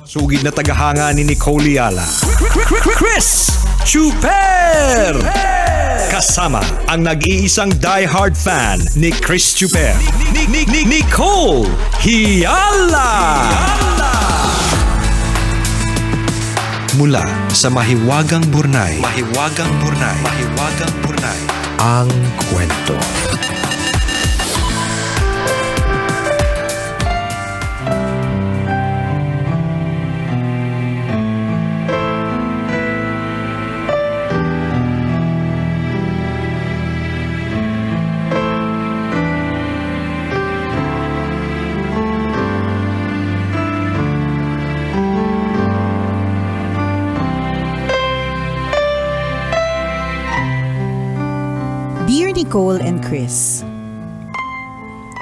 Sugid na tagahanga ni Nicole Yala, Chris Chuper! Kasama ang nag-iisang die-hard fan ni Chris Chuper, Nicole Hiala! Mula sa Mahiwagang Burnay, ang kwento. Dear Nicole and Chris,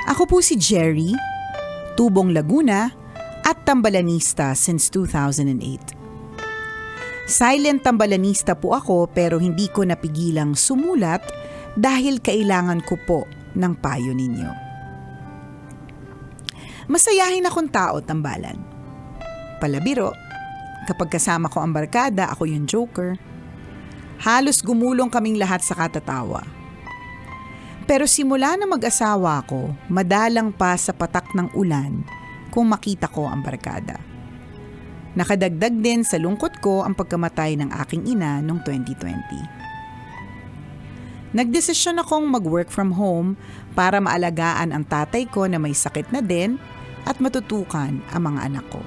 ako po si Jerry, tubong Laguna at tambalanista since 2008. Silent tambalanista po ako pero hindi ko napigilang sumulat dahil kailangan ko po ng payo ninyo. Masayahin akong tao, tambalan. Palabiro, kapag kasama ko ang barkada, ako yung joker. Halos gumulong kaming lahat sa katatawa. Pero simula na mag-asawa ako, madalang pa sa patak ng ulan kung makita ko ang barkada. Nakadagdag din sa lungkot ko ang pagkamatay ng aking ina noong 2020. Nagdesisyon akong mag-work from home para maalagaan ang tatay ko na may sakit na din at matutukan ang mga anak ko.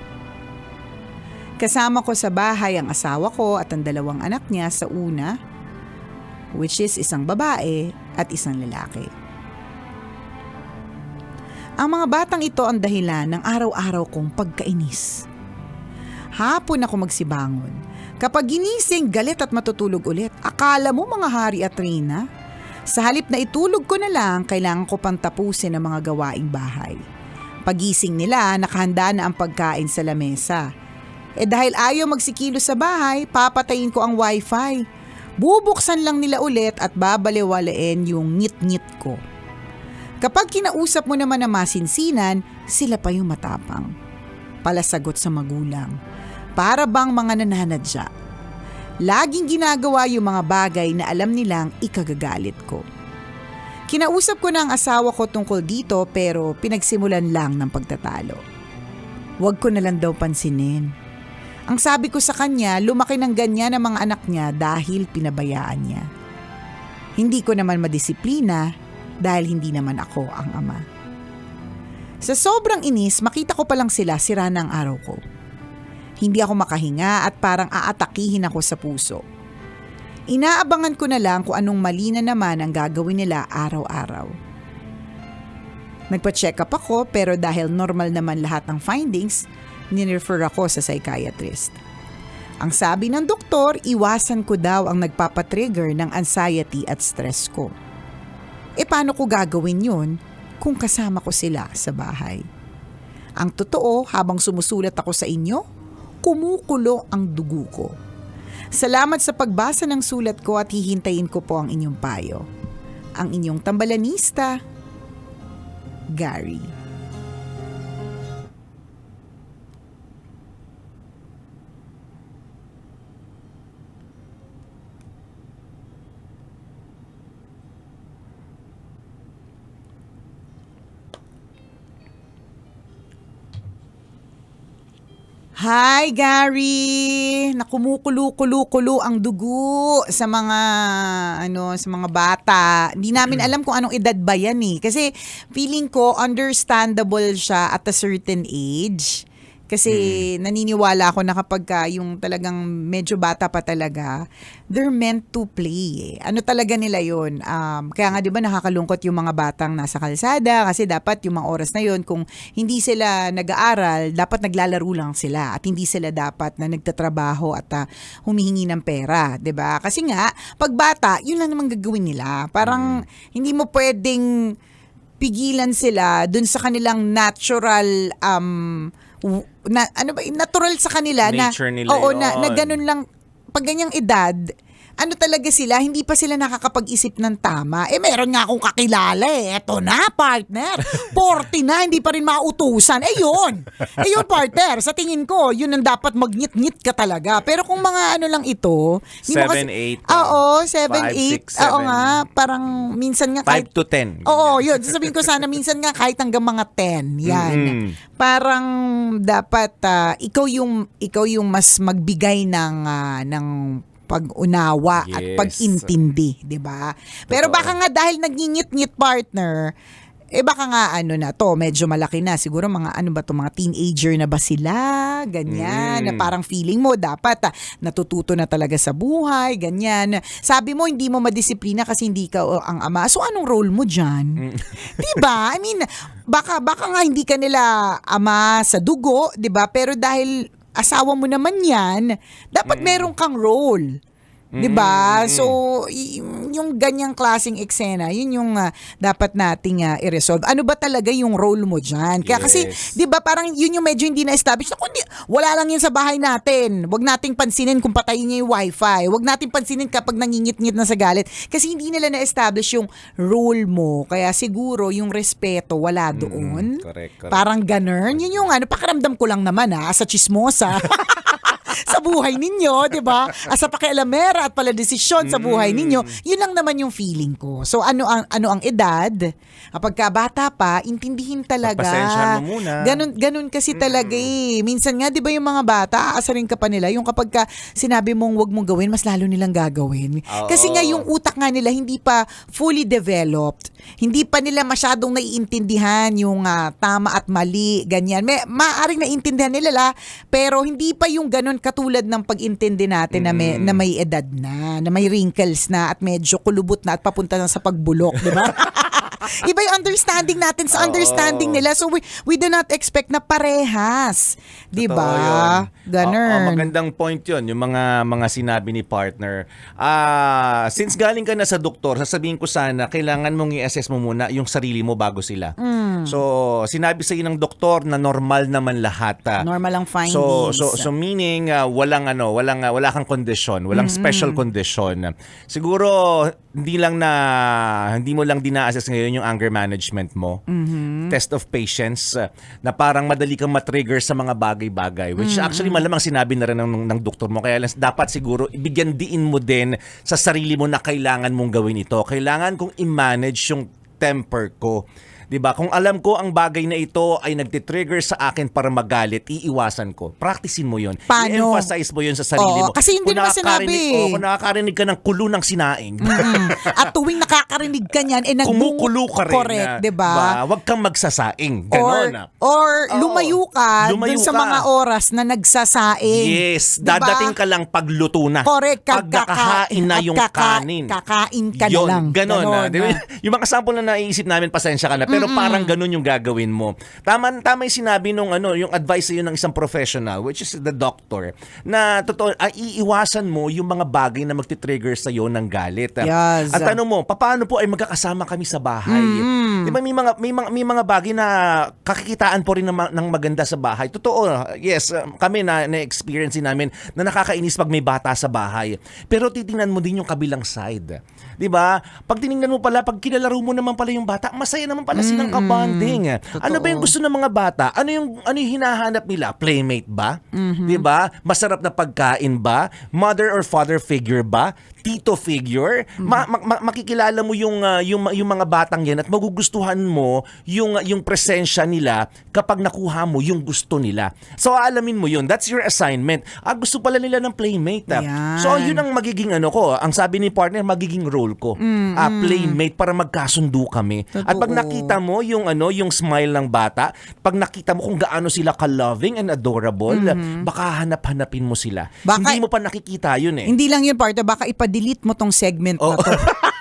Kasama ko sa bahay ang asawa ko at ang dalawang anak niya sa una, which is isang babae at isang lalaki. Ang mga batang ito ang dahilan ng araw-araw kong pagkainis. Hapon ako magsibangon. Kapag ginising, galit at matutulog ulit. Akala mo mga hari at reyna? Sa halip na itulog ko na lang, kailangan ko pang tapusin ang mga gawaing bahay. Pagising nila, nakahanda na ang pagkain sa lamesa. Dahil ayaw magsikilo sa bahay, papatayin ko ang wifi. Bubuksan lang nila ulit at babaliwalain yung ngit-ngit ko. Kapag kinausap mo naman na masinsinan, sila pa yung matapang. Palasagot sa magulang. Para bang mga nananadya. Laging ginagawa yung mga bagay na alam nilang ikagagalit ko. Kinausap ko na ang asawa ko tungkol dito pero pinagsimulan lang ng pagtatalo. Huwag ko na lang daw pansinin. Ang sabi ko sa kanya, lumaki ng ganyan ang mga anak niya dahil pinabayaan niya. Hindi ko naman madisiplina dahil hindi naman ako ang ama. Sa sobrang inis, makita ko palang sila sira ng araw ko. Hindi ako makahinga at parang aatakihin ako sa puso. Inaabangan ko na lang kung anong mali na naman ang gagawin nila araw-araw. Nagpa-check up ako pero dahil normal naman lahat ng findings, nirefer ako sa psychiatrist. Ang sabi ng doktor, iwasan ko daw ang nagpapatrigger ng anxiety at stress ko. Paano ko gagawin yun kung kasama ko sila sa bahay? Ang totoo, habang sumusulat ako sa inyo, kumukulo ang dugo ko. Salamat sa pagbasa ng sulat ko at hihintayin ko po ang inyong payo. Ang inyong tambalanista, Gary. Hi, Gary! Nakumukulo-kulo-kulo ang dugo sa mga sa mga bata. Hindi namin alam kung anong edad ba yan eh. Kasi feeling ko understandable siya at a certain age. Kasi naniniwala ako na kapag yung talagang medyo bata pa talaga, they're meant to play. Ano talaga nila yun? Kaya nga 'di ba nakakalungkot yung mga batang nasa kalsada kasi dapat yung mga oras na yun kung hindi sila nag-aaral, dapat naglalaro lang sila at hindi sila dapat na nagtatrabaho at humihingi ng pera, 'di ba? Kasi nga pag bata, yun lang naman gagawin nila. Parang hindi mo pwedeng pigilan sila dun sa kanilang natural natural sa kanila nature na nila oo yun. na ganun lang pag ganyang edad ano talaga sila, hindi pa sila nakakapag-isip ng tama. Meron nga akong kakilala Eto na, partner. 40 na, hindi pa rin mautusan. Yun, partner. Sa tingin ko, yun ang dapat magngit-ngit ka talaga. Pero kung mga ano lang ito, 7, 8. Oo, 7, 5, 8. 6, 7. Oo nga, parang minsan nga 5 to 10. Oo, yun. Sasabihin ko sana minsan nga kahit hanggang mga 10. Yan. Parang dapat ikaw yung mas magbigay ng pag-unawa at Yes. pag-intindi, 'di ba? Pero baka nga dahil nagngingit-ngit partner, baka nga medyo malaki na. Siguro mga mga teenager na ba sila? Ganyan. Na parang feeling mo dapat natututo na talaga sa buhay. Ganyan. Sabi mo, hindi mo madisiplina kasi hindi ka ang ama. So, anong role mo dyan? Diba? I mean, baka nga hindi ka nila ama sa dugo, diba? Pero dahil asawa mo naman yan, dapat meron kang role. 'Di ba? So, yung ganyang klaseng eksena, yun yung dapat nating i-resolve. Ano ba talaga yung role mo diyan? Kaya kasi, 'di ba, parang yun yung medyo hindi na-establish. Kundi wala lang yun sa bahay natin. Huwag nating pansinin kung patayin niya yung wifi. Huwag nating pansinin kapag nangingit-ngit na sa galit. Kasi hindi nila na-establish yung role mo. Kaya siguro yung respeto wala doon. Correct. Parang ganun. Yun yung pakiramdam ko lang naman sa chismosa. Sa buhay ninyo, 'di ba? Sa pakialamera at pala desisyon sa buhay ninyo, yun lang naman yung feeling ko. So ano ang edad? Kapag bata pa, intindihin talaga. Pagpasensyahan mo muna. Ganun kasi talaga Minsan nga 'di ba yung mga bata, aasarin ka pa nila yung kapag sinabi mong wag mong gawin, mas lalo nilang gagawin. Kasi nga yung utak nga nila hindi pa fully developed. Hindi pa nila masyadong naiintindihan yung tama at mali, ganyan. Maaring naiintindihan nila pero hindi pa yung ganun katulad ng pag-intindi natin na may edad na may wrinkles na at medyo kulubot na at papunta na sa pagbulok, di ba? Iba yung understanding natin sa understanding nila. So we do not expect na parehas. Di ba? Ganun. Magandang point yun, yung mga sinabi ni partner. Since galing ka na sa doktor, sasabihin ko sana, kailangan mong i-assess mo muna yung sarili mo bago sila. So, sinabi sa ng doktor na normal naman lahat. Normal ang findings. So meaning, wala kang kondisyon, walang special condition. Siguro, hindi mo lang dina-assess ngayon yung anger management mo. Test of patience, na parang madali kang matrigger sa mga bagay-bagay, which actually malamang sinabi na rin ng doktor mo. Kaya dapat siguro ibigyan diin mo din sa sarili mo na kailangan mong gawin ito. Kailangan kong i-manage yung temper ko. 'Di ba? Kung alam ko ang bagay na ito ay nagtitrigger sa akin para magalit, iiwasan ko. Practicein mo 'yon. Paano? I-emphasize mo 'yon sa sarili mo. Kasi hindi naman sinabi. Kung nakakarinig ka ng kulo ng sinaing. At tuwing nakakarinig ka niyan, kumukulo ka rin. Correct, 'di ba? Huwag kang magsasaing. Ganon. Or lumayo ka dun sa mga oras na nagsasaing. Yes, diba? dadating ka lang pagluto na. Correct. Pag nakahain na yung kanin. Kakain ka Yun, na lang. ganon. Diba? Yung mga sample na naisip namin, pasensya ka na. Pero parang ganun yung gagawin mo. Tama yung sinabi yung advice sa'yo ng isang professional, which is the doctor, na totoo, iiwasan mo yung mga bagay na magti-trigger sa'yo ng galit. Yes. At mo, paano po ay magkakasama kami sa bahay? Di ba may mga bagay na kakikitaan po rin ng maganda sa bahay. Totoo, yes, kami na-experience namin na nakakainis pag may bata sa bahay. Pero titingnan mo din yung kabilang side. Di ba? Pag tiningnan mo pala, pag kinalaro mo naman pala yung bata, masaya naman pala silang kabanding. Ano ba yung gusto ng mga bata? Ano yung hinahanap nila? Playmate ba? Di ba? Masarap na pagkain ba? Mother or father figure ba? Tito figure, makikilala mo yung mga batang yan at magugustuhan mo yung presensya nila kapag nakuha mo yung gusto nila. So aalamin mo yun. That's your assignment. Gusto pala nila ng playmate. Yan. So yun ang magiging ko. Ang sabi ni partner, magiging role ko. Playmate para magkasundo kami. Totoo. At pag nakita mo yung smile ng bata, pag nakita mo kung gaano sila ka-loving and adorable, baka hanap-hanapin mo sila. Baka, hindi mo pa nakikita yun eh. Hindi lang yun, partner. Baka ipa-delete mo tong segment na to.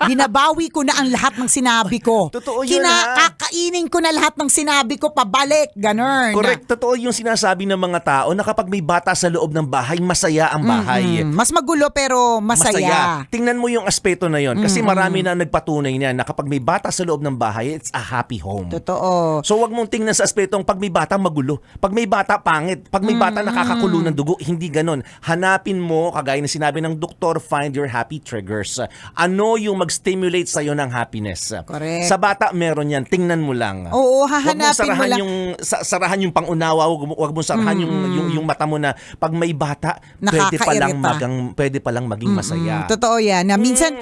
Binabawi ko na ang lahat ng sinabi ko. Totoo yun, ha? Kakainin ko na lahat ng sinabi ko pabalik. Ganun. Correct. Totoo yung sinasabi ng mga tao na kapag may bata sa loob ng bahay, masaya ang bahay. Mas magulo pero masaya. Tingnan mo yung aspeto na yon kasi marami na nagpatunay niyan na kapag may bata sa loob ng bahay, it's a happy home. Totoo. So wag mong tingnan sa aspetong pag may bata magulo, pag may bata pangit, pag may bata nakakakulo ng dugo, hindi ganon. Hanapin mo, kagaya na sinabi ng doktor, find your happy triggers. Ano yung mag-stimulate sa'yo ng happiness? Correct. Sa bata meron yan, tingnan mo lang. Oo, Wag mong hahanapin mo lang. sarahan yung pangunawa, wag mong sarahan yung mata mo na pag may bata, Nakakairita. pwede palang maging masaya. Totoo yan. Na minsan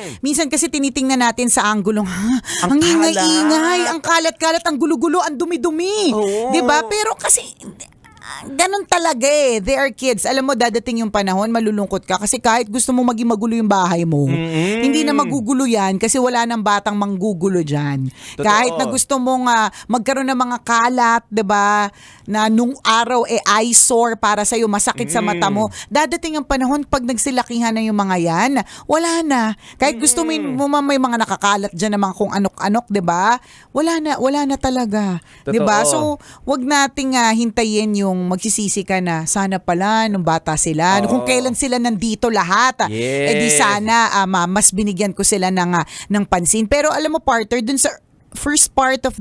kasi tinitingnan natin sa anggulong, ang kalat. ingay-ingay, ang kalat-kalat, ang gulo-gulo, ang dumi-dumi. Oo. 'Di ba? Pero kasi ganun talaga eh. They are kids. Alam mo, dadating yung panahon, malulungkot ka kasi kahit gusto mo maging magulo yung bahay mo, hindi na magugulo yan kasi wala nang batang manggugulo dyan. Totoo. Kahit na gusto mong magkaroon ng mga kalat, 'di ba? Na nung araw eyesore para sa'yo, masakit sa mata mo. Dadating ang panahon pag nagsilakihan na yung mga yan, wala na. Kahit gusto mo may mga nakakalat dyan na mga kung anok-anok, 'di ba? Wala na talaga. 'Di ba? Totoo. So, wag nating hintayin yung magsisisi ka na sana pala nung bata sila. Kung kailan sila nandito lahat. Yes. Di sana mas binigyan ko sila ng pansin. Pero alam mo, partner, dun sa first part of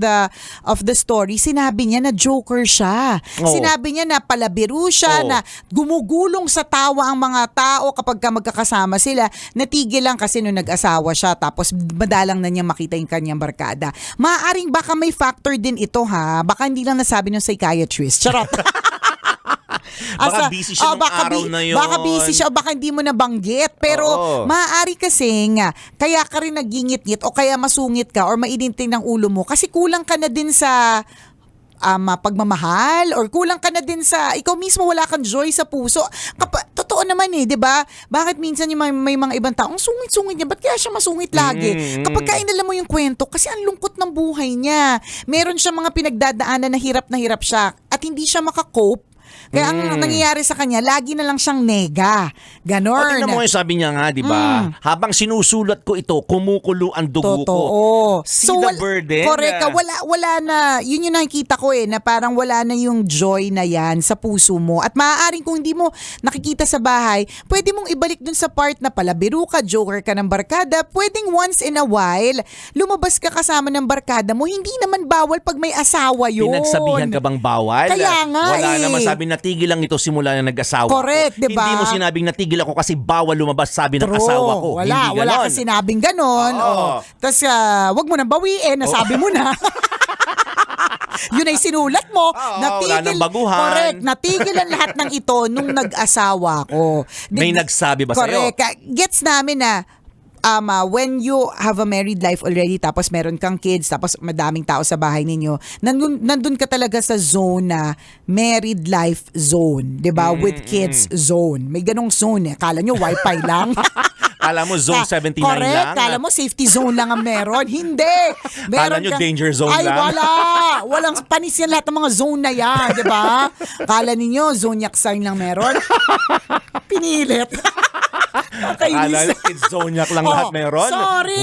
the story, sinabi niya na joker siya. Oo. Sinabi niya na palabiro siya, Oo. na gumugulong sa tawa ang mga tao kapag magkakasama sila. Natigil lang kasi nung nag-asawa siya tapos madalang na niya makita yung kanyang barkada. Maaaring baka may factor din ito, ha? Baka hindi lang nasabi ng psychiatrist. Charot. Baka busy siya nung araw na yun. Baka busy siya o baka hindi mo nabanggit. Pero Oo. maaari kasing kaya ka rin nagingit-ngit o kaya masungit ka or maininting ng ulo mo kasi kulang ka na din sa pagmamahal or kulang ka na din sa ikaw mismo, wala kang joy sa puso. Totoo naman 'di ba? Bakit minsan yung may mga ibang tao, ang sungit-sungit niya, ba't kaya siya masungit lagi? Kapag kainala mo yung kwento, kasi ang lungkot ng buhay niya. Meron siya mga pinagdadaanan na hirap siya at hindi siya makakope. Kaya ang nangyayari sa kanya, lagi na lang siyang nega. Ganon. O, tingnan mo yung sabi niya nga, di ba? Habang sinusulat ko ito, kumukulo ang dugo ko. Totoo. See the burden. Correct ka. Wala na, yun yung nakikita ko na parang wala na yung joy na yan sa puso mo. At maaaring kung hindi mo nakikita sa bahay, pwede mong ibalik dun sa part na palabiro ka, joker ka ng barkada. Pwedeng once in a while, lumabas ka kasama ng barkada mo. Hindi naman bawal pag may asawa yun. Pinagsabihan ka bang bawal? Kaya nga Wala eh. naman sabi natigil lang ito simula na nag-asawa Correct, ko. di ba? Hindi mo sinabing natigil ako kasi bawal lumabas sabi ng True. asawa ko. Wala Hindi ganon. kang sinabing ganon. Oo. Tapos wag mo nang bawiin, nasabi mo na. Yun ay sinulat mo. wala nang baguhan. Correct. Natigil ang lahat ng ito nung nag-asawa ko. May nagsabi ba sa'yo? Correct. Gets namin na when you have a married life already tapos meron kang kids tapos madaming tao sa bahay ninyo, nandun ka talaga sa zone na married life zone, 'di ba? With kids zone. May ganong zone. Kala nyo wifi lang. Kala mo zone 79 Correct. lang? Kala mo safety zone lang ang meron. Hindi. Kala nyo danger zone ay, lang? Ay, wala. Walang panis yan lahat ng mga zone na yan, di ba? Kala ninyo, zodiac sign lang meron. Pinilit. Akala nyo kids zone lang lahat meron? Sorry.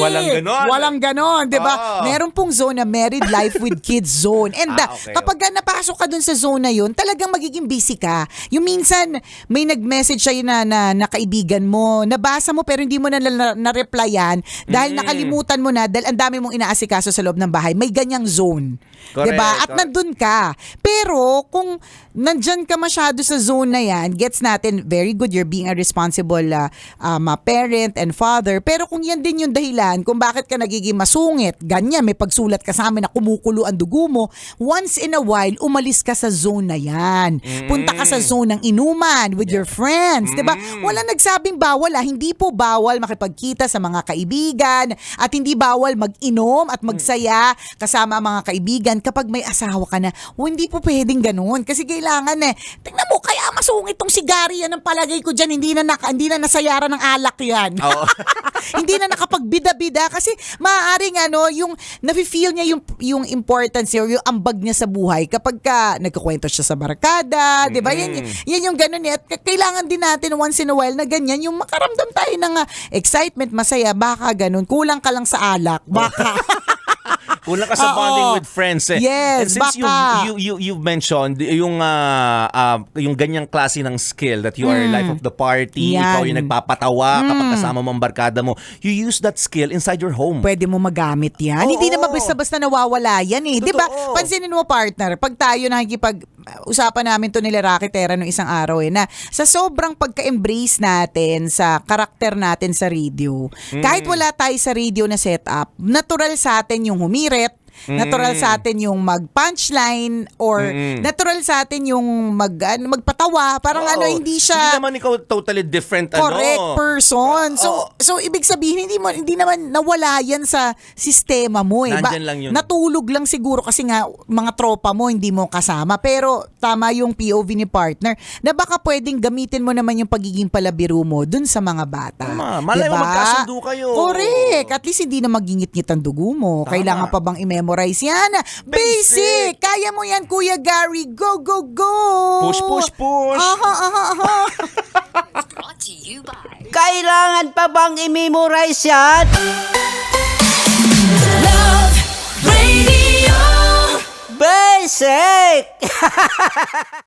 Walang ganon. Di ba? Meron pong zone na married life with kids zone. And Okay. kapag napasok ka dun sa zone na yun, talagang magiging busy ka. Yung minsan, may nag-message sa'yo na kaibigan mo, nabasa mo pero hindi mo na-replyan dahil nakalimutan mo na dahil ang dami mong inaasikaso sa loob ng bahay. May ganyang zone. Correct. Diba? At nandun ka. Pero kung nandyan ka masyado sa zone na yan, gets natin, very good, you're being a responsible parent and father. Pero kung yan din yung dahilan kung bakit ka nagiging masungit, ganyan, may pagsulat ka sa amin na kumukulo ang dugo mo, once in a while, umalis ka sa zone na yan. Punta ka sa zone ng inuman with your friends. Diba? Wala nagsabing bawal. Hindi po bawal makipagkita sa mga kaibigan at hindi bawal mag-inom at magsaya kasama ang mga kaibigan kapag may asawa ka na. Hindi po pwedeng ganun kasi kailangan tingnan mo, kaya masungit tong sigarilyo ng palagay ko dyan, hindi na nasaya bayaran ng alak yan. Oo. Hindi na nakapagbida-bida kasi maaaring yung nafe-feel niya yung importance niya, yung ambag niya sa buhay kapag ka nagkukwento siya sa barkada, 'di ba? Yan yung ganun eh. At kailangan din natin once in a while na ganyan yung makaramdam tayo ng excitement, masaya, baka ganun. Kulang ka lang sa alak, baka. Kulang ka sa Oo. bonding with friends eh. Yes, And since baka. you mentioned yung ganyang klase ng skill that you are life of the party, Yan. ikaw yung nagpapatawa kapag kasama mo ang barkada mo, you use that skill inside your home. Pwede mo magamit yan. Oo. Hindi naman basta-basta nawawala yan eh. Di ba? Totoo. Pansinin mo partner, pag tayo usapan namin to nila Rocky Terra nung isang araw na sa sobrang pagka-embrace natin sa karakter natin sa radio, kahit wala tayo sa radio na setup, natural sa atin yung humirit, natural sa atin yung mag-punchline or natural sa atin yung magpatawa. Parang Oo. hindi Hindi siya naman ikaw totally different correct person. Oo. So ibig sabihin hindi naman nawala yan sa sistema mo eh. Nandyan lang yun. Natulog lang siguro kasi nga mga tropa mo hindi mo kasama. Pero tama yung POV ni partner na baka pwedeng gamitin mo naman yung pagiging palabiro mo dun sa mga bata. Tama. Malay mo Diba? magkasundo kayo. Correct. At least hindi na magingit-ngit ang dugo mo. Tama. Kailangan pa bang i-memorize yan? Basic! Kaya mo yan, Kuya Gary. Go, go, go! Push, push, push. Aha. Brought to you by Kailangan pa bang i-memorize yan? Love Radio. Basic!